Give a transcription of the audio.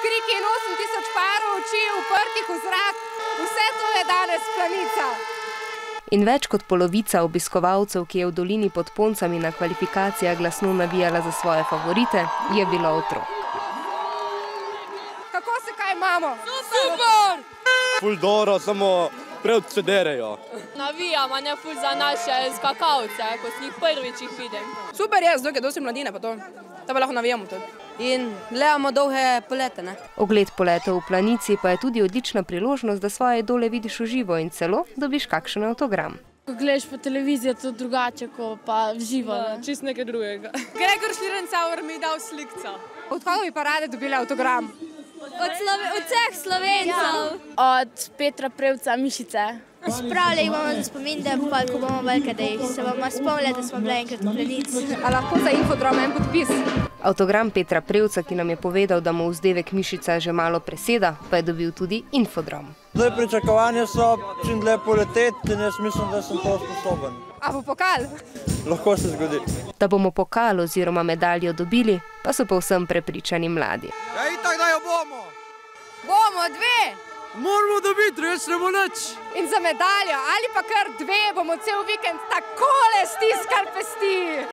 kriki in 8000 parov oči uprtih v zrak, vse to je danes Planica. In več kot polovica obiskovalcev, ki je v dolini pod Poncami na kvalifikacijah glasno navijala za svoje favorite, je bilo otrok. Kako se kaj imamo? Super! Ful dobro, samo preveč se derejo. Navijam, a ne ful za naše skakalce, ko s njih prvič jih vidim. Super je, zdaj je dosti mladine pa to. Da pa lahko navijamo tudi. In gledamo dolge polete, ne? Ogled poletov v Planici pa je tudi odlična priložnost, da svoje idole vidiš v živo in celo dobiš kakšen avtogram. Ko gledaš po televiziji, je to drugače, ko pa v živo. Čist nekaj drugega. Gregor Šlirencauer mi je dal slikca. Od koga bi pa rade dobili avtogram? Od vseh Slovencev. Od Petra Prevca Mišice. Spravljali bomo za spomin, da ko bomo velike, da se bomo spomnili, da smo bili enkrat v Planici. A lahko za infodrom en podpis? Avtogram Petra Prevca, ki nam je povedal, da mu vzdevek Mišica že malo preseda, pa je dobil tudi infodrom. Zdaj pričakovanja so čim dlje poleteti in jaz mislim, da sem to sposoben. A bo pokal? Lahko se zgodi. Da bomo pokal oziroma medaljo dobili, pa so povsem prepričani mladi. Ja, itak da jo bomo! Bomo dve! Moramo dobiti, rečemo nič! In za medaljo ali pa kar dve bomo cel vikend takole stiskali pesti.